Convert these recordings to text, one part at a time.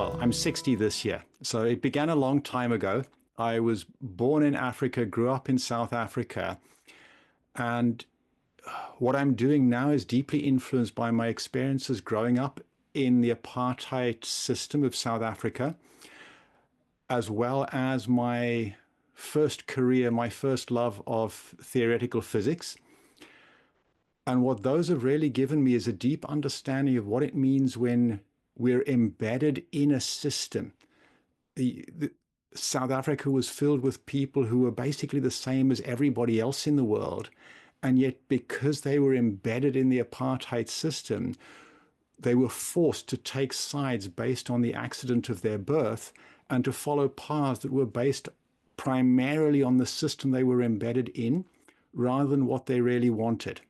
well, I'm 60 this year. So it began a long time ago. I was born in Africa, grew up in South Africa. And what I'm doing now is deeply influenced by my experiences growing up in the apartheid system of South Africa, as well as my first career, my first love of theoretical physics. And what those have really given me is a deep understanding of what it means when we're embedded in a system. South Africa was filled with people who were basically the same as everybody else in the world. And yet, because they were embedded in the apartheid system, they were forced to take sides based on the accident of their birth and to follow paths that were based primarily on the system they were embedded in rather than what they really wanted.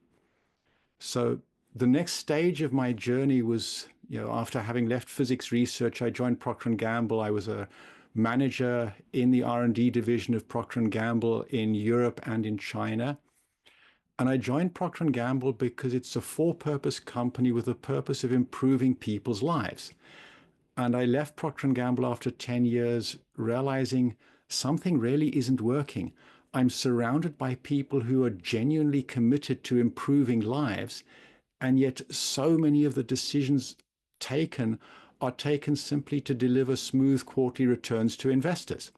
So the next stage of my journey was, after having left physics research, I joined Procter & Gamble. I was a manager in the R&D division of Procter & Gamble in Europe and in China. And I joined Procter & Gamble because it's a for-purpose company with a purpose of improving people's lives. And I left Procter & Gamble after 10 years, realizing something really isn't working. I'm surrounded by people who are genuinely committed to improving lives, and yet so many of the decisions taken are taken simply to deliver smooth quarterly returns to investors.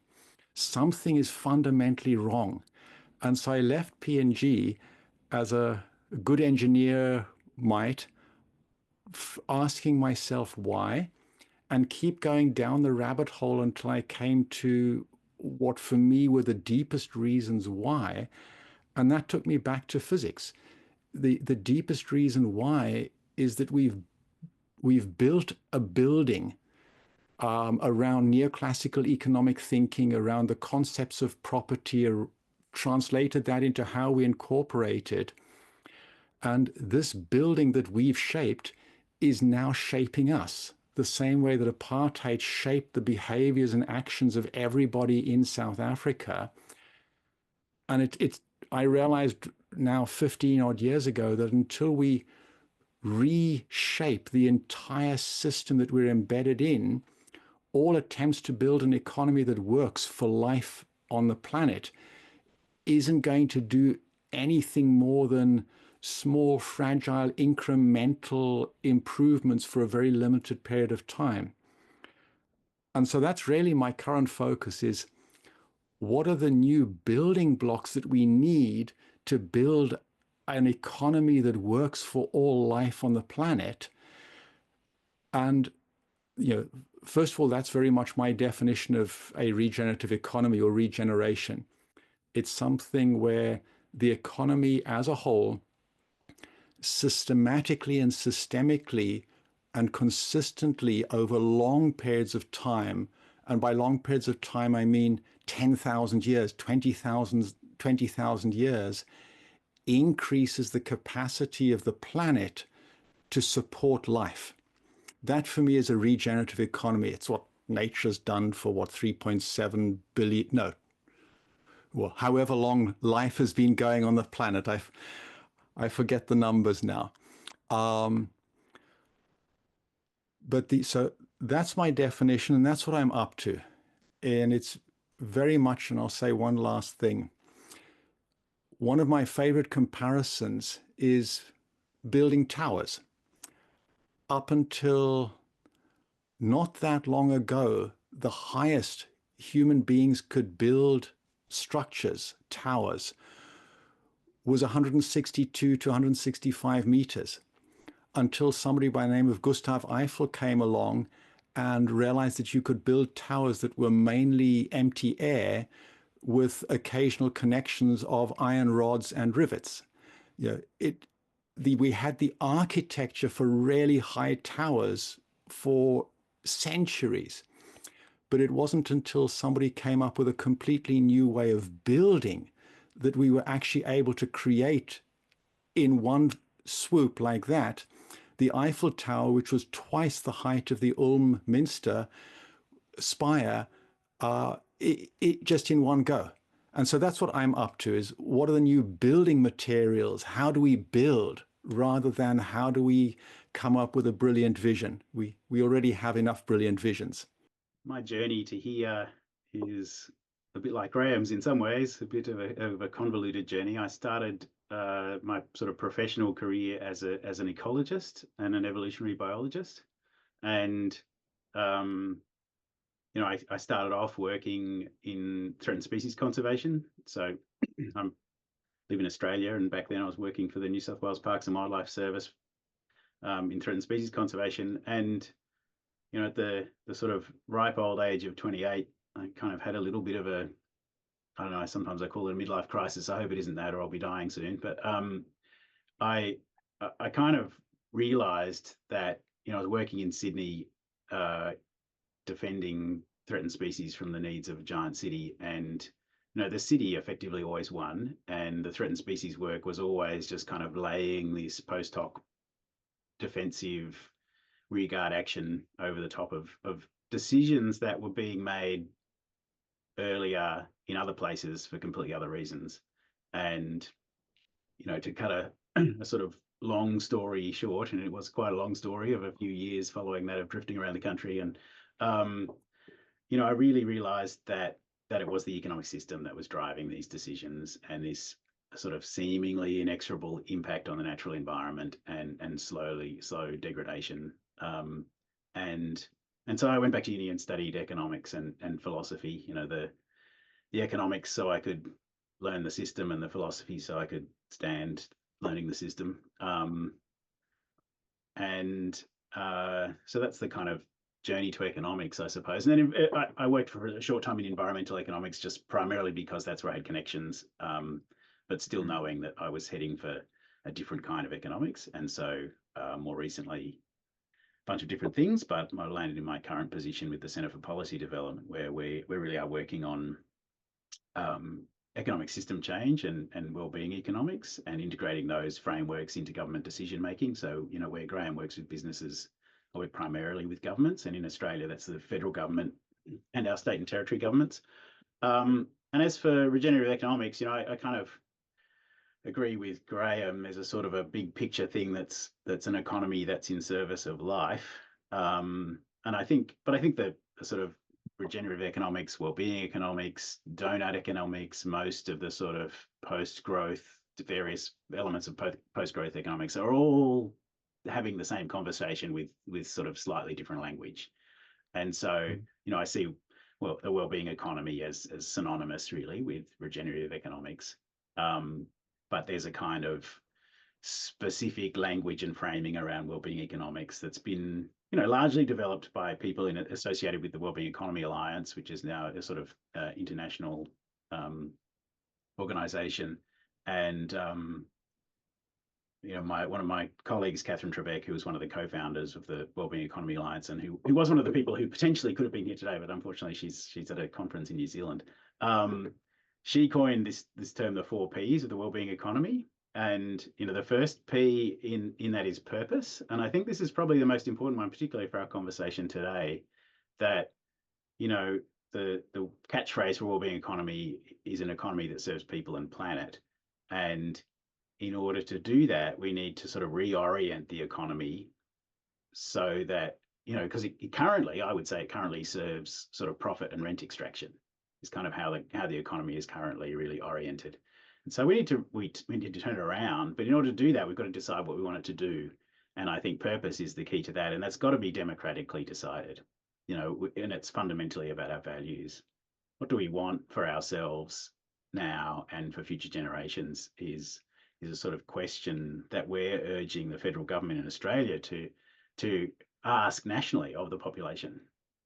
Something is fundamentally wrong. And so I left P&G as a good engineer might, asking myself why, and keep going down the rabbit hole until I came to what for me were the deepest reasons why. And that took me back to physics. The deepest reason why is that we've built a building around neoclassical economic thinking, around the concepts of property, translated that into how we incorporate it. And this building that we've shaped is now shaping us the same way that apartheid shaped the behaviors and actions of everybody in South Africa. And I realized now 15 odd years ago that until we reshape the entire system that we're embedded in, all attempts to build an economy that works for life on the planet isn't going to do anything more than small, fragile, incremental improvements for a very limited period of time. And so that's really my current focus is, what are the new building blocks that we need to build an economy that works for all life on the planet? And, first of all, that's very much my definition of a regenerative economy or regeneration. It's something where the economy as a whole systematically and systemically and consistently over long periods of time, and by long periods of time, I mean 10,000 years, 20,000 years, increases the capacity of the planet to support life. That for me is a regenerative economy. It's what nature's done for 3.7 billion, no, well, however long life has been going on the planet. I forget the numbers now. So that's my definition, and that's what I'm up to. And it's very much, and I'll say one last thing. One of my favorite comparisons is building towers. Up until not that long ago, the highest human beings could build structures, towers, was 162 to 165 meters, until somebody by the name of Gustav Eiffel came along and realized that you could build towers that were mainly empty air with occasional connections of iron rods and rivets. We had the architecture for really high towers for centuries, but it wasn't until somebody came up with a completely new way of building that we were actually able to create in one swoop like that, the Eiffel Tower, which was twice the height of the Ulm Minster spire, it just in one go. And so that's what I'm up to, is what are the new building materials? How do we build rather than how do we come up with a brilliant vision. We already have enough brilliant visions. My journey to here is a bit like Graham's in some ways, a bit of a convoluted journey. I started my sort of professional career as an ecologist and an evolutionary biologist, and I started off working in threatened species conservation. So I live in Australia, and back then I was working for the New South Wales Parks and Wildlife Service in threatened species conservation. And at the sort of ripe old age of 28, I kind of had a little bit of a, I don't know, sometimes I call it a midlife crisis. I hope it isn't that, or I'll be dying soon. But I kind of realised that I was working in Sydney, defending threatened species from the needs of a giant city, and the city effectively always won, and the threatened species work was always just kind of laying this post hoc defensive rearguard action over the top of decisions that were being made earlier in other places for completely other reasons. And to cut a sort of long story short, and it was quite a long story of a few years following that of drifting around the country, and I really realized that it was the economic system that was driving these decisions, and this sort of seemingly inexorable impact on the natural environment, and slow degradation. And so I went back to uni and studied economics and philosophy. The economics so I could learn the system, and the philosophy so I could stand learning the system. So that's the kind of journey to economics, I suppose. And then I worked for a short time in environmental economics, just primarily because that's where I had connections, but still knowing that I was heading for a different kind of economics. And so more recently, a bunch of different things, but I landed in my current position with the Centre for Policy Development, where we really are working on economic system change and wellbeing economics, and integrating those frameworks into government decision making. So, where Graham works with businesses, I work primarily with governments, and in Australia, that's the federal government and our state and territory governments. And as for regenerative economics, I kind of agree with Graham. There's a sort of a big picture thing that's an economy that's in service of life. And I think that the sort of regenerative economics, well-being economics, donut economics, most of the sort of post-growth, various elements of post-growth economics are all having the same conversation with sort of slightly different language. And so, I see the well-being economy as synonymous really with regenerative economics. But there's a kind of specific language and framing around well-being economics that's been largely developed by people associated with the Wellbeing Economy Alliance, which is now a sort of international organization. And one of my colleagues, Catherine Trebek, who was one of the co-founders of the Wellbeing Economy Alliance, and who was one of the people who potentially could have been here today, but unfortunately she's at a conference in New Zealand. She coined this term, the 4 Ps of the wellbeing economy. And, the first P in that is purpose. And I think this is probably the most important one, particularly for our conversation today, that, the catchphrase for wellbeing economy is an economy that serves people and planet. And in order to do that, we need to sort of reorient the economy so that, because it currently, I would say it currently serves sort of profit and rent extraction. Is kind of how the economy is currently really oriented. And so we need to turn it around. But in order to do that, we've got to decide what we want it to do. And I think purpose is the key to that. And that's got to be democratically decided, and it's fundamentally about our values. What do we want for ourselves now and for future generations is a sort of question that we're urging the federal government in Australia to ask nationally of the population,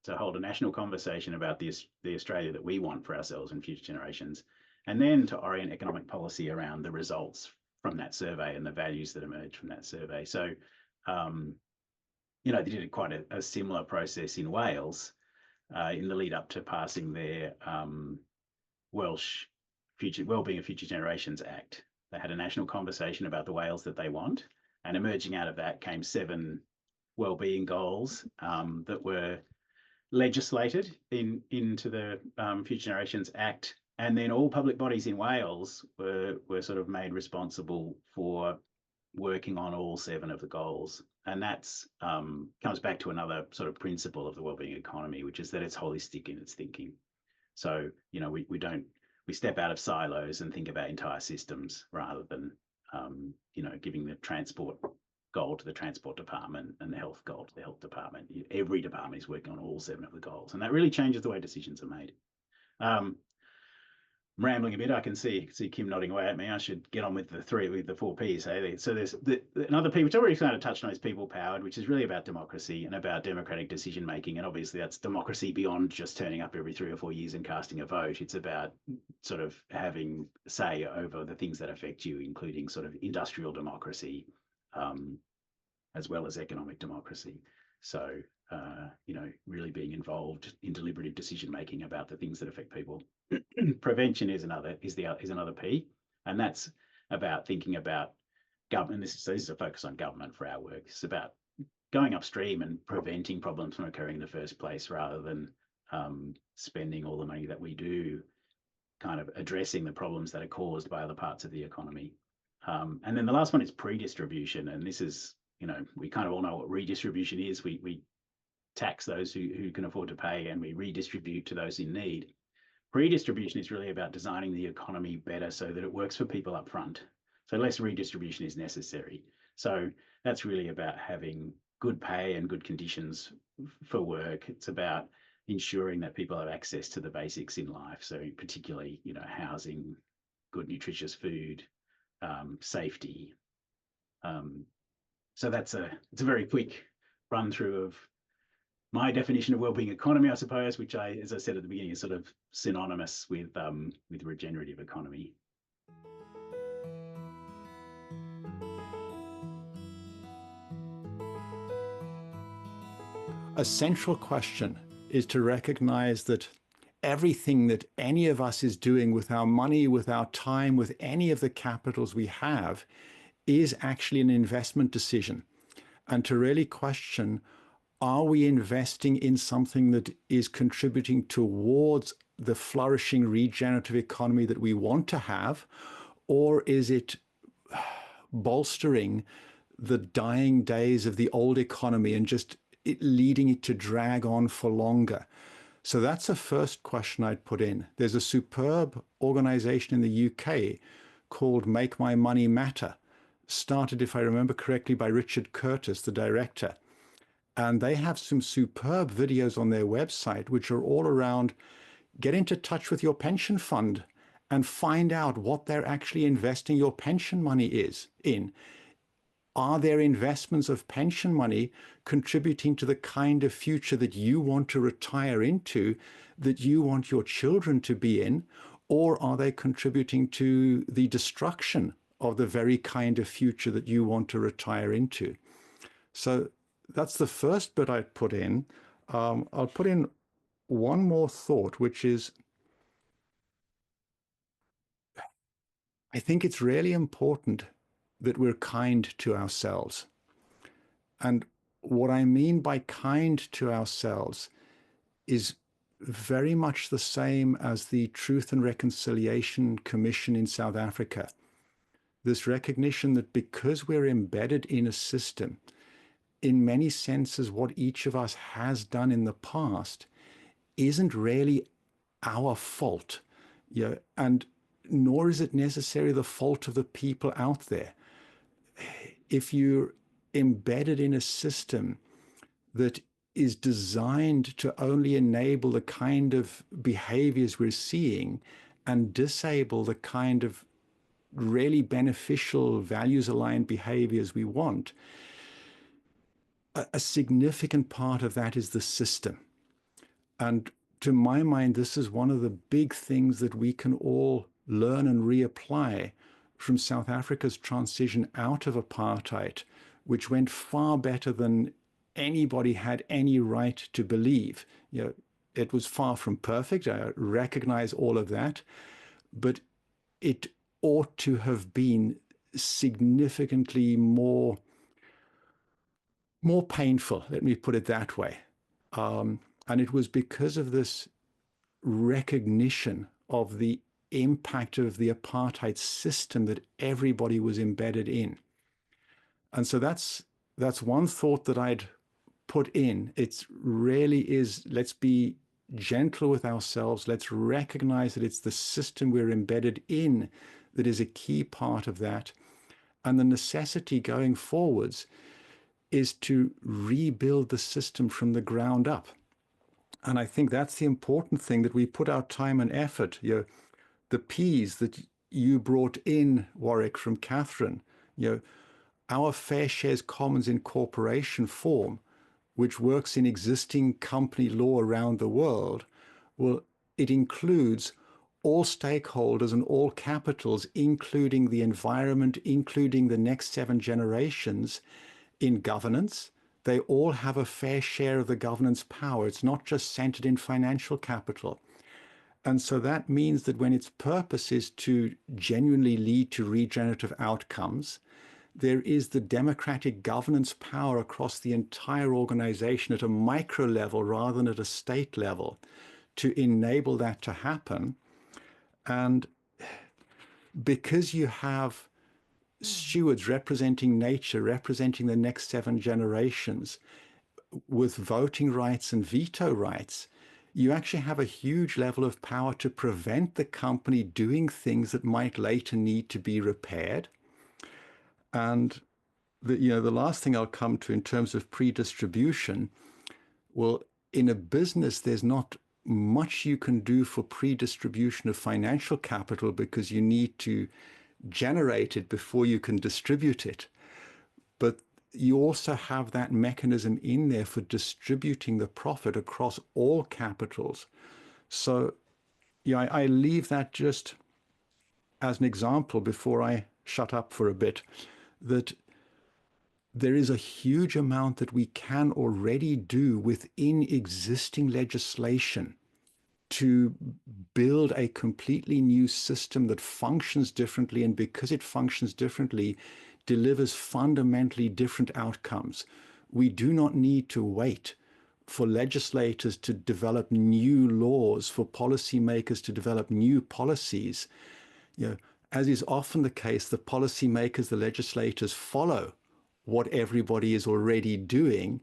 to hold a national conversation about the Australia that we want for ourselves and future generations, and then to orient economic policy around the results from that survey and the values that emerge from that survey. So, they did quite a similar process in Wales in the lead up to passing their Welsh Wellbeing of Future Generations Act. They had a national conversation about the Wales that they want, and emerging out of that came 7 wellbeing goals that were legislated into the Future Generations Act, and then all public bodies in Wales were sort of made responsible for working on all 7 of the goals. And that's comes back to another sort of principle of the wellbeing economy, which is that it's holistic in its thinking. So, we step out of silos and think about entire systems rather than, giving the transport goal to the transport department and the health goal to the health department. Every department is working on all 7 of the goals, and that really changes the way decisions are made. Rambling a bit, I can see Kim nodding away at me. I should get on with the 4 Ps. Hey? So there's another P, which I already kind of touched on, is people powered, which is really about democracy and about democratic decision making. And obviously that's democracy beyond just turning up every 3 or 4 years and casting a vote. It's about sort of having say over the things that affect you, including sort of industrial democracy, as well as economic democracy. So, really being involved in deliberative decision making about the things that affect people. Prevention is another P, and that's about thinking about government. This is a focus on government for our work. It's about going upstream and preventing problems from occurring in the first place, rather than spending all the money that we do kind of addressing the problems that are caused by other parts of the economy. And then the last one is pre-distribution, and this is, we kind of all know what redistribution is. We tax those who can afford to pay, and we redistribute to those in need. Redistribution is really about designing the economy better so that it works for people up front. So less redistribution is necessary. So that's really about having good pay and good conditions for work. It's about ensuring that people have access to the basics in life. So particularly, housing, good nutritious food, safety. So it's a very quick run through of my definition of wellbeing economy, I suppose, which as I said at the beginning, is sort of synonymous with regenerative economy. A central question is to recognize that everything that any of us is doing with our money, with our time, with any of the capitals we have, is actually an investment decision. And to really question, are we investing in something that is contributing towards the flourishing regenerative economy that we want to have, or is it bolstering the dying days of the old economy and just leading it to drag on for longer? So that's a first question I'd put in. There's a superb organization in the UK called Make My Money Matter, started, if I remember correctly, by Richard Curtis, the director. And they have some superb videos on their website, which are all around get into touch with your pension fund and find out what they're actually investing your pension money in. Are their investments of pension money contributing to the kind of future that you want to retire into, that you want your children to be in, or are they contributing to the destruction of the very kind of future that you want to retire into? So that's the first bit I'd put in. I'll put in one more thought, which is I think it's really important that we're kind to ourselves. And what I mean by kind to ourselves is very much the same as the Truth and Reconciliation Commission in South Africa. This recognition that because we're embedded in a system, in many senses, what each of us has done in the past isn't really our fault, and nor is it necessarily the fault of the people out there. If you're embedded in a system that is designed to only enable the kind of behaviors we're seeing and disable the kind of really beneficial values-aligned behaviors we want, a significant part of that is the system. And to my mind, this is one of the big things that we can all learn and reapply from South Africa's transition out of apartheid, which went far better than anybody had any right to believe. It was far from perfect. I recognize all of that, but it ought to have been significantly more painful, let me put it that way. And it was because of this recognition of the impact of the apartheid system that everybody was embedded in. And so that's one thought that I'd put in. It really is, let's be gentle with ourselves. Let's recognize that it's the system we're embedded in that is a key part of that. And the necessity going forwards is to rebuild the system from the ground up. And I think that's the important thing, that we put our time and effort. The P's that you brought in, Warwick, from Catherine, our fair shares commons incorporation form, which works in existing company law around the world, well, it includes all stakeholders and all capitals, including the environment, including the next 7 generations in governance. They all have a fair share of the governance power. It's not just centered in financial capital. And so that means that when its purpose is to genuinely lead to regenerative outcomes, there is the democratic governance power across the entire organization at a micro level rather than at a state level to enable that to happen. And because you have stewards representing nature, representing the next 7 generations with voting rights and veto rights, you actually have a huge level of power to prevent the company doing things that might later need to be repaired. And the last thing I'll come to in terms of pre-distribution, well, in a business, there's not much you can do for pre-distribution of financial capital because you need to generate it before you can distribute it. But you also have that mechanism in there for distributing the profit across all capitals. So I leave that just as an example before I shut up for a bit, that there is a huge amount that we can already do within existing legislation to build a completely new system that functions differently, and because it functions differently, delivers fundamentally different outcomes. We do not need to wait for legislators to develop new laws, for policymakers to develop new policies. As is often the case, the policymakers, the legislators follow what everybody is already doing.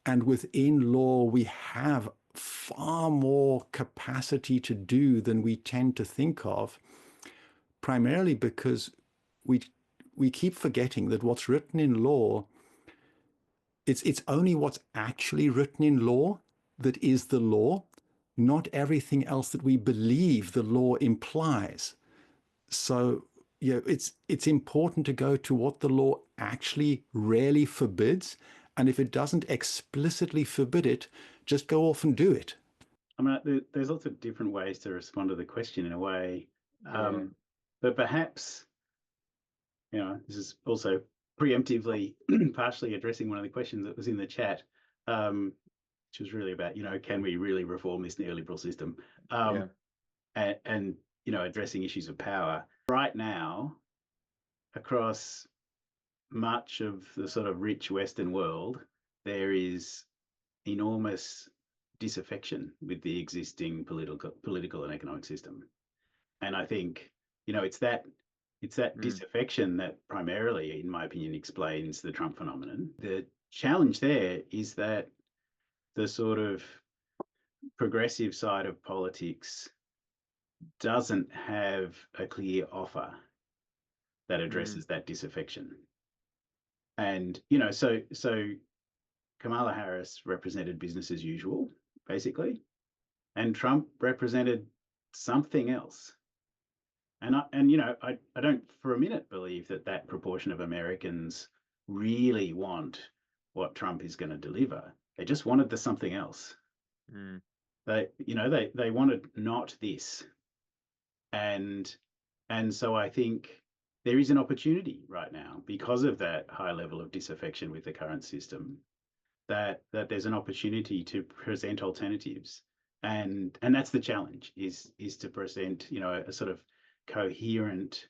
And within law, we have far more capacity to do than we tend to think of, primarily because we keep forgetting that what's written in law, it's only what's actually written in law that is the law, not everything else that we believe the law implies. So it's important to go to what the law actually really forbids. And if it doesn't explicitly forbid it, just go off and do it. I mean, there's lots of different ways to respond to the question in a way. But perhaps, this is also preemptively partially addressing one of the questions that was in the chat, which was really about, can we really reform this neoliberal system? And addressing issues of power. Right now, across much of the sort of rich Western world, there is enormous disaffection with the existing political and economic system. And I think, it's that disaffection that primarily, in my opinion, explains the Trump phenomenon. The challenge there is that the sort of progressive side of politics doesn't have a clear offer that addresses that disaffection. And, so Kamala Harris represented business as usual, basically, and Trump represented something else. And I don't for a minute believe that proportion of Americans really want what Trump is going to deliver. They just wanted the something else. They wanted not this. And so I think there is an opportunity right now, because of that high level of disaffection with the current system, that there's an opportunity to present alternatives. And that's the challenge, is to present, a sort of coherent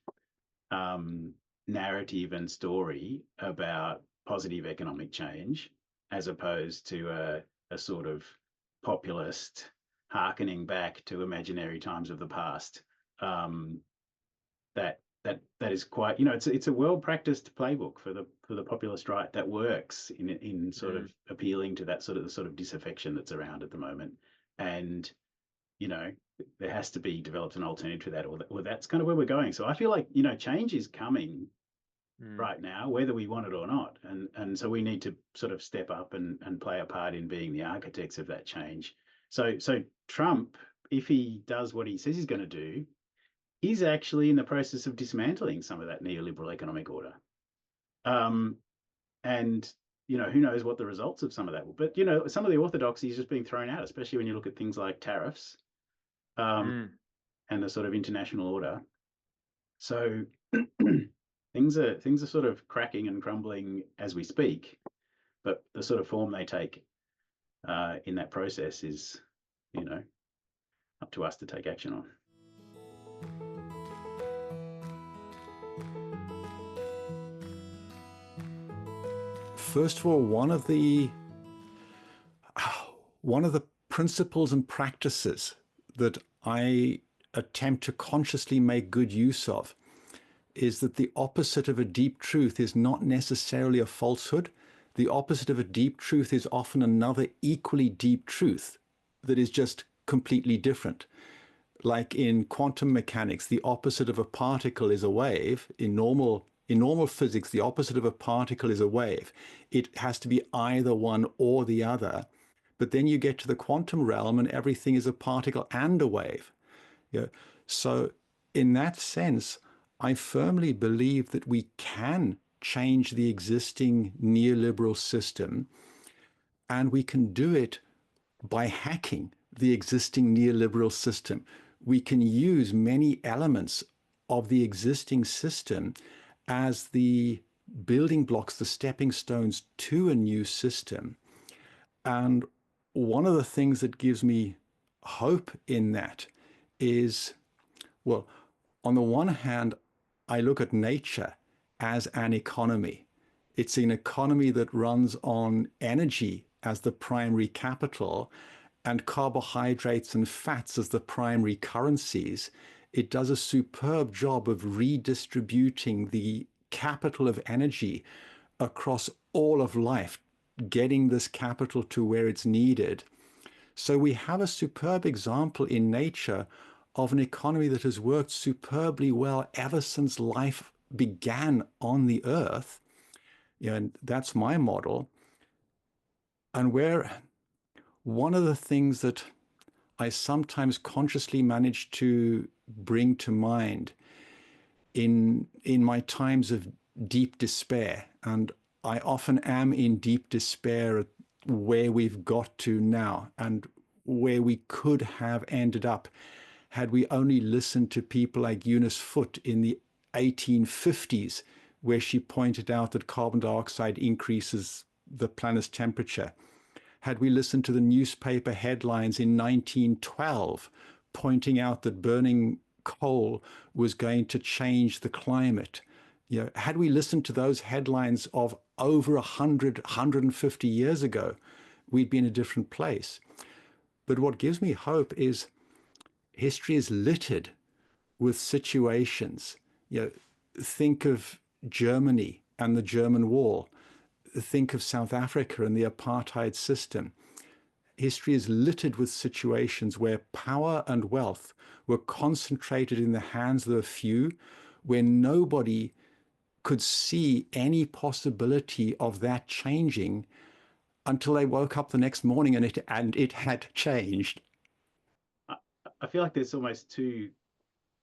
narrative and story about positive economic change, as opposed to a sort of populist hearkening back to imaginary times of the past, that that is quite, you know, it's a well practiced playbook for the populist right that works in sort of appealing to that the sort of disaffection that's around at the moment. And you know, there has to be developed an alternative to that, or that's kind of where we're going. So I feel like, you know, change is coming right now, whether we want it or not. And so we need to sort of step up and play a part in being the architects of that change. So Trump, if he does what he says he's going to do, is actually in the process of dismantling some of that neoliberal economic order. And you know, who knows what the results of some of that will. But you know, some of the orthodoxy is just being thrown out, especially when you look at things like tariffs and the sort of international order. So things are sort of cracking and crumbling as we speak, but the sort of form they take in that process is, you know, up to us to take action on. First of all, one of the principles and practices that I attempt to consciously make good use of is that the opposite of a deep truth is not necessarily a falsehood. The opposite of a deep truth is often another equally deep truth that is just completely different. Like in quantum mechanics, the opposite of a particle is a wave. In normal physics, the opposite of a particle is a wave. It has to be either one or the other. But then you get to the quantum realm and everything is a particle and a wave. Yeah. So in that sense, I firmly believe that we can change the existing neoliberal system, and we can do it by hacking the existing neoliberal system. We can use many elements of the existing system as the building blocks, the stepping stones to a new system. And one of the things that gives me hope in that is, well, on the one hand, I look at nature as an economy. It's an economy that runs on energy as the primary capital and carbohydrates and fats as the primary currencies. It does a superb job of redistributing the capital of energy across all of life, getting this capital to where it's needed. So we have a superb example in nature of an economy that has worked superbly well ever since life began on the earth. And that's my model. And where one of the things that I sometimes consciously manage to bring to mind in my times of deep despair, and I often am in deep despair at where we've got to now and where we could have ended up had we only listened to people like Eunice Foote in the 1850s, where she pointed out that carbon dioxide increases the planet's temperature. Had we listened to the newspaper headlines in 1912 pointing out that burning coal was going to change the climate. You know, had we listened to those headlines of over 150 years ago, we'd be in a different place. But what gives me hope is history is littered with situations. You know, think of Germany and the German Wall. Think of South Africa and the apartheid system. History is littered with situations where power and wealth were concentrated in the hands of a few, where nobody could see any possibility of that changing until they woke up the next morning and it had changed. I feel like there's almost two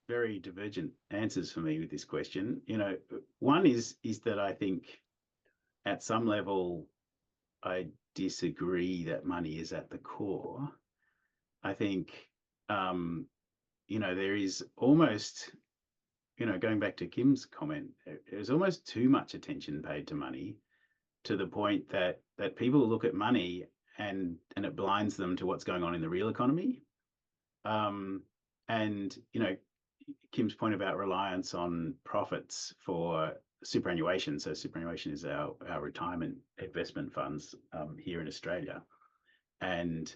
very divergent answers for me with this question. You know, one is that I think at some level I disagree that money is at the core. I think, you know, there is almost, you know, going back to Kim's comment, there's almost too much attention paid to money, to the point that people look at money and it blinds them to what's going on in the real economy. And, you know, Kim's point about reliance on profits for superannuation. So superannuation is our retirement investment funds here in Australia. And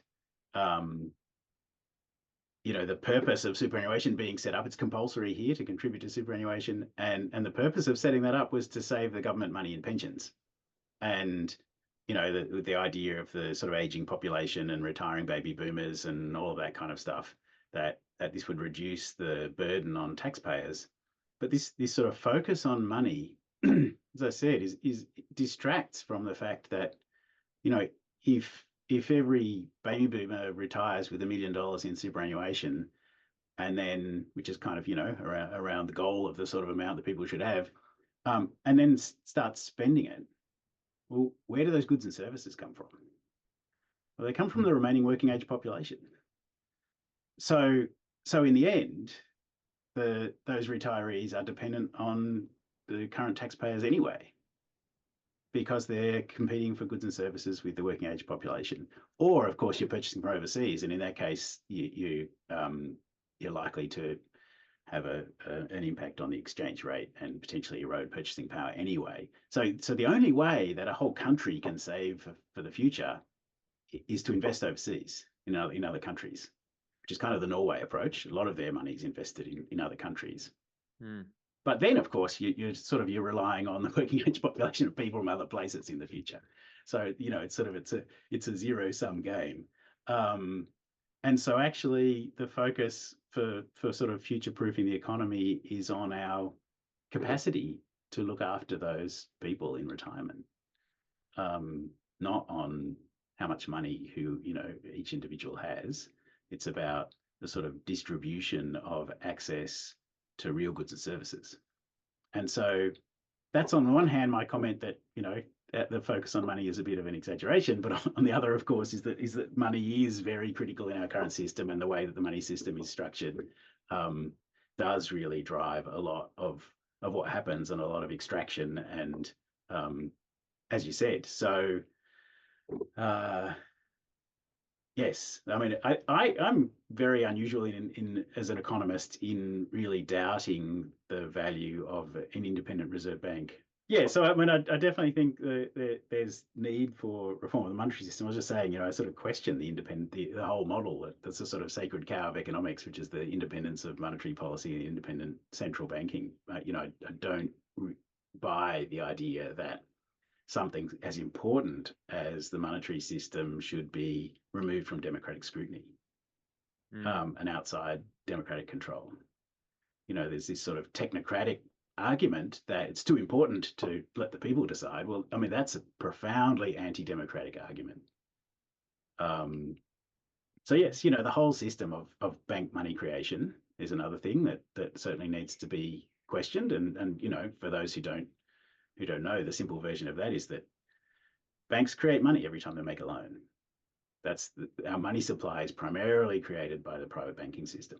the purpose of superannuation being set up, it's compulsory here to contribute to superannuation, and the purpose of setting that up was to save the government money in pensions. And the idea of the sort of aging population and retiring baby boomers and all of that kind of stuff, that this would reduce the burden on taxpayers. But this sort of focus on money, as I said, is distracts from the fact that, if every baby boomer retires with $1 million in superannuation, and then, which is kind of, around the goal of the sort of amount that people should have, and then starts spending it, well, where do those goods and services come from? Well, they come from the remaining working age population. So in the end, those retirees are dependent on the current taxpayers anyway, because they're competing for goods and services with the working age population. Or, of course, you're purchasing from overseas, and in that case, you're likely to have an impact on the exchange rate and potentially erode purchasing power anyway. So the only way that a whole country can save for the future is to invest overseas in other countries, which is kind of the Norway approach. A lot of their money is invested in other countries. But then, of course, you're relying on the working age population of people from other places in the future. So it's a zero-sum game. And so actually the focus for sort of future-proofing the economy is on our capacity to look after those people in retirement, not on how much money each individual has. It's about the sort of distribution of access to real goods and services. And so that's, on the one hand, my comment that, the focus on money is a bit of an exaggeration, but on the other, of course, is that money is very critical in our current system, and the way that the money system is structured does really drive a lot of what happens, and a lot of extraction, and as you said. So yes, I mean, I'm very unusual in as an economist in really doubting the value of an independent reserve bank. Yeah, so I mean, I definitely think that there's need for reform of the monetary system. I was just saying, I sort of question the whole model. That's a sort of sacred cow of economics, which is the independence of monetary policy and independent central banking. I don't buy the idea that something as important as the monetary system should be removed from democratic scrutiny and outside democratic control. There's this sort of technocratic argument that it's too important to let the people decide. Well, I mean, that's a profoundly anti-democratic argument. So yes, the whole system of bank money creation is another thing that certainly needs to be questioned. And for those who don't know, the simple version of that is that banks create money every time they make a loan. Our money supply is primarily created by the private banking system.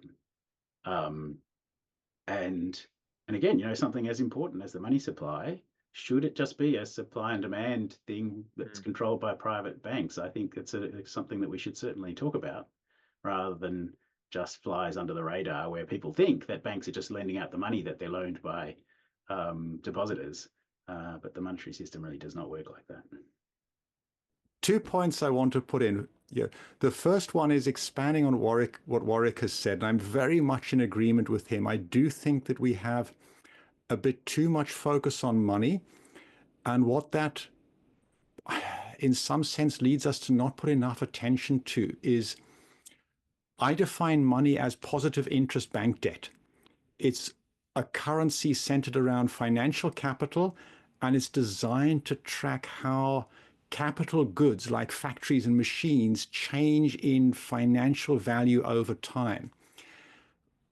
And again, something as important as the money supply, should it just be a supply and demand thing that's controlled by private banks? I think it's something that we should certainly talk about, rather than just flies under the radar, where people think that banks are just lending out the money that they're loaned by depositors. But the monetary system really does not work like that. 2 points I want to put in. Yeah. The first one is expanding on what Warwick has said, and I'm very much in agreement with him. I do think that we have a bit too much focus on money, and what that in some sense leads us to not put enough attention to is, I define money as positive interest bank debt. It's a currency centered around financial capital, and it's designed to track how capital goods like factories and machines change in financial value over time.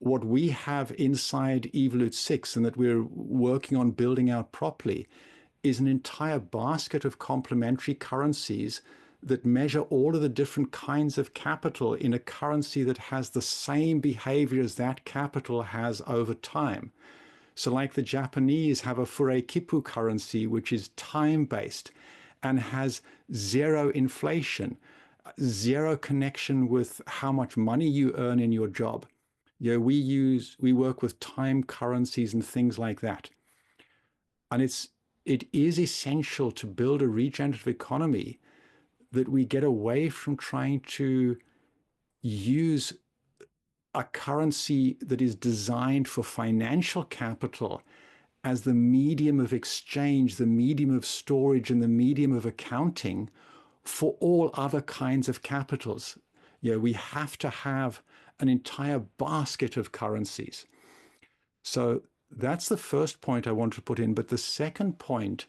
What we have inside Evolute 6, and that we're working on building out properly, is an entire basket of complementary currencies that measure all of the different kinds of capital in a currency that has the same behavior as that capital has over time. So like the Japanese have a Fureikipu currency, which is time-based and has zero inflation, zero connection with how much money you earn in your job. We work with time currencies and things like that. And it is essential to build a regenerative economy that we get away from trying to use a currency that is designed for financial capital as the medium of exchange, the medium of storage, and the medium of accounting for all other kinds of capitals. We have to have an entire basket of currencies. So that's the first point I want to put in. But the second point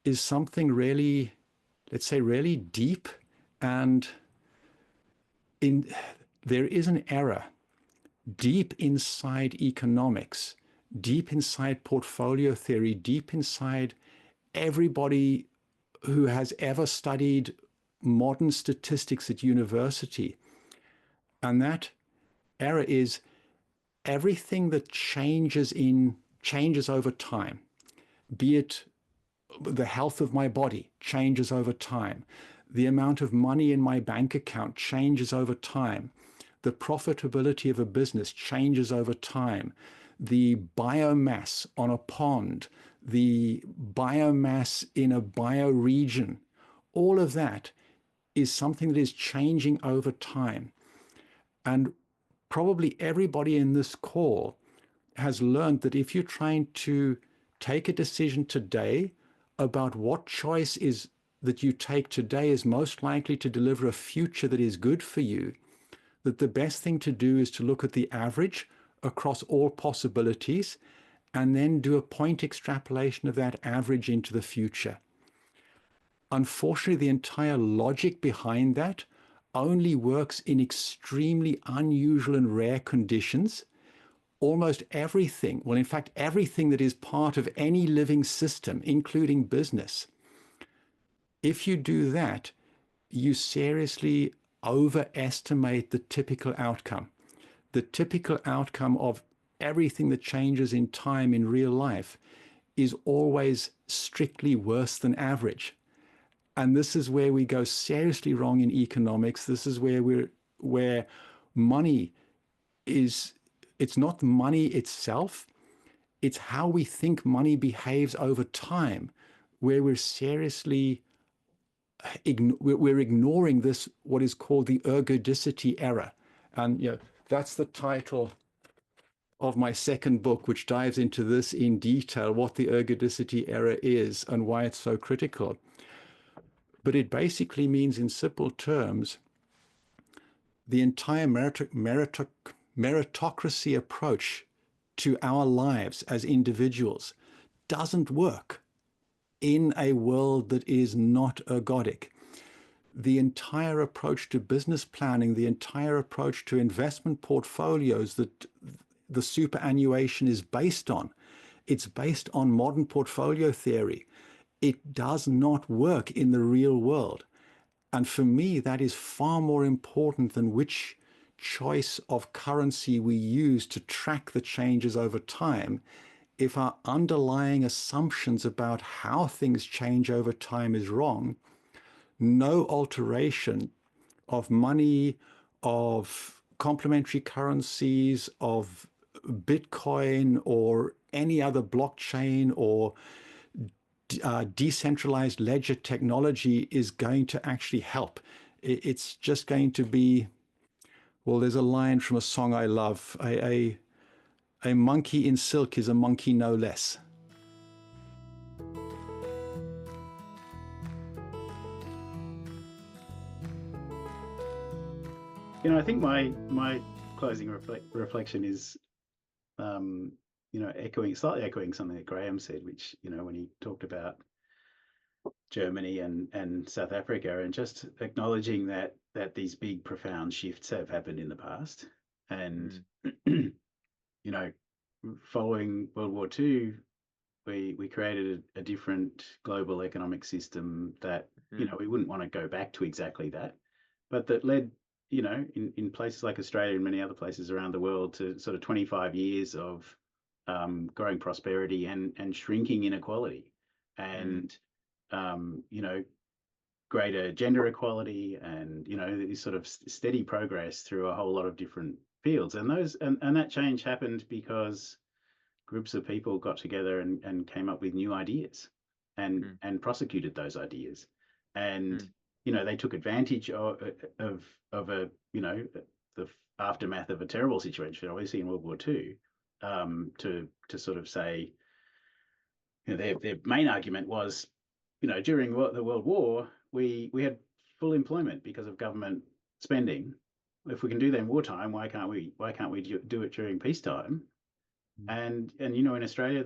is something really, let's say, really deep. And there is an error deep inside economics, deep inside portfolio theory, deep inside everybody who has ever studied modern statistics at university. And that error is everything that changes over time, be it the health of my body changes over time, the amount of money in my bank account changes over time, the profitability of a business changes over time, the biomass on a pond, the biomass in a bioregion, all of that is something that is changing over time. And probably everybody in this call has learned that if you're trying to take a decision today about what choice is that you take today is most likely to deliver a future that is good for you, that the best thing to do is to look at the average across all possibilities and then do a point extrapolation of that average into the future. Unfortunately, the entire logic behind that only works in extremely unusual and rare conditions. Almost everything, well, in fact, everything that is part of any living system, including business, if you do that, you seriously overestimate the typical outcome. The typical outcome of everything that changes in time in real life is always strictly worse than average. And this is where we go seriously wrong in economics. This is where money is, it's not money itself, it's how we think money behaves over time, where we're seriously we're ignoring this, what is called the ergodicity error. And that's the title of my second book, which dives into this in detail, what the ergodicity error is and why it's so critical. But it basically means, in simple terms, the entire meritocracy approach to our lives as individuals doesn't work in a world that is not ergodic. The entire approach to business planning, the entire approach to investment portfolios that the superannuation is based on, it's based on modern portfolio theory. It does not work in the real world. And for me, that is far more important than which choice of currency we use to track the changes over time. If our underlying assumptions about how things change over time is wrong, no alteration of money, of complementary currencies, of Bitcoin or any other blockchain or decentralized ledger technology is going to actually help. It's just going to be, well, there's a line from a song I love, a monkey in silk is a monkey no less. I think my closing reflection is, slightly echoing something that Graham said, which, when he talked about Germany and South Africa, and just acknowledging that these big, profound shifts have happened in the past. And, following World War II, we created a different global economic system that, we wouldn't want to go back to exactly that, but that led, in places like Australia and many other places around the world to sort of 25 years of growing prosperity and shrinking inequality, and greater gender equality, and this sort of steady progress through a whole lot of different fields. And that change happened because groups of people got together and came up with new ideas and prosecuted those ideas, and they took advantage of a the aftermath of a terrible situation, obviously in World War II, to sort of say, their main argument was, during the World War, we had full employment because of government spending. If we can do that in wartime, why can't we do it during peacetime? And in Australia,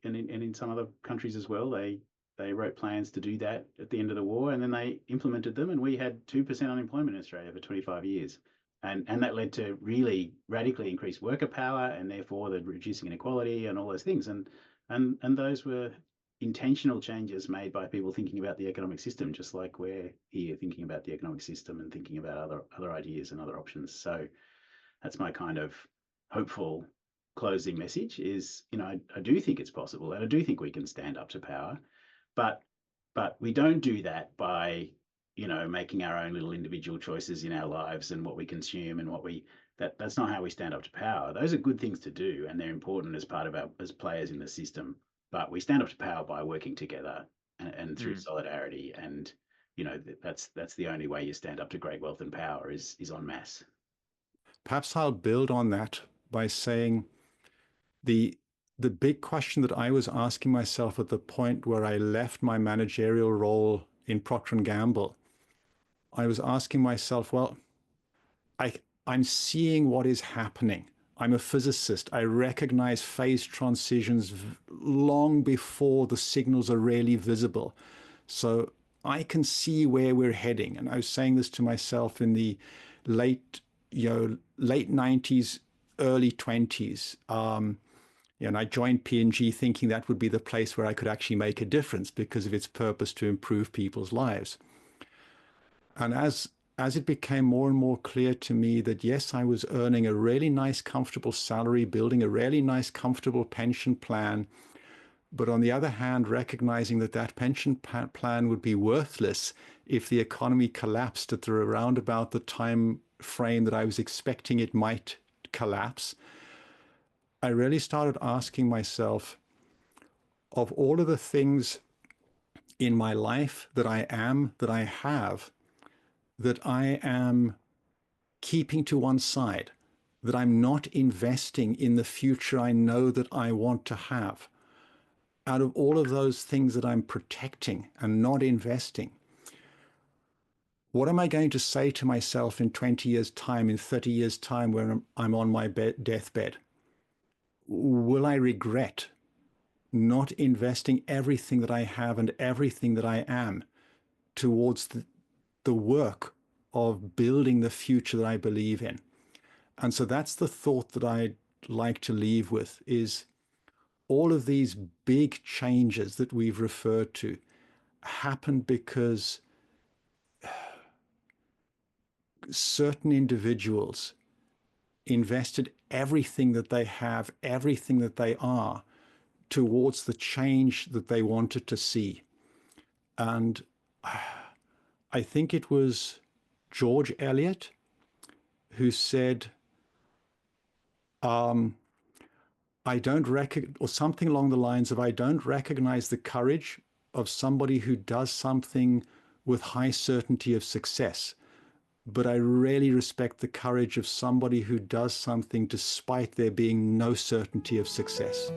and in some other countries as well, they wrote plans to do that at the end of the war, and then they implemented them, and we had 2% unemployment in Australia for 25 years. And that led to really radically increased worker power, and therefore the reducing inequality and all those things. And those were intentional changes made by people thinking about the economic system, just like we're here thinking about the economic system and thinking about other ideas and other options. So that's my kind of hopeful closing message is, I do think it's possible, and I do think we can stand up to power, but we don't do that by, making our own little individual choices in our lives and what we consume and that's not how we stand up to power. Those are good things to do, and they're important as part of as players in the system. But we stand up to power by working together and through solidarity. And, that's the only way you stand up to great wealth and power is en masse. Perhaps I'll build on that by saying the big question that I was asking myself at the point where I left my managerial role in Procter & Gamble, I was asking myself, well, I'm seeing what is happening. I'm a physicist. I recognize phase transitions long before the signals are really visible. So I can see where we're heading. And I was saying this to myself in the late 90s, early 20s. And I joined P&G thinking that would be the place where I could actually make a difference because of its purpose to improve people's lives. And as it became more and more clear to me that, yes, I was earning a really nice, comfortable salary, building a really nice, comfortable pension plan, but on the other hand, recognizing that that pension plan would be worthless if the economy collapsed at around about the time frame that I was expecting it might collapse, I really started asking myself, of all of the things in my life that I have, that I am keeping to one side, that I'm not investing in the future I know that I want to have. Out of all of those things that I'm protecting and not investing, what am I going to say to myself in 20 years' time, in 30 years' time, when I'm on my deathbed? Will I regret not investing everything that I have and everything that I am towards the work of building the future that I believe in? And so that's the thought that I'd like to leave with, is all of these big changes that we've referred to happened because certain individuals invested everything that they have, everything that they are, towards the change that they wanted to see. And I think it was George Eliot who said, I don't recognize, or something along the lines of, I don't recognize the courage of somebody who does something with high certainty of success, but I really respect the courage of somebody who does something despite there being no certainty of success.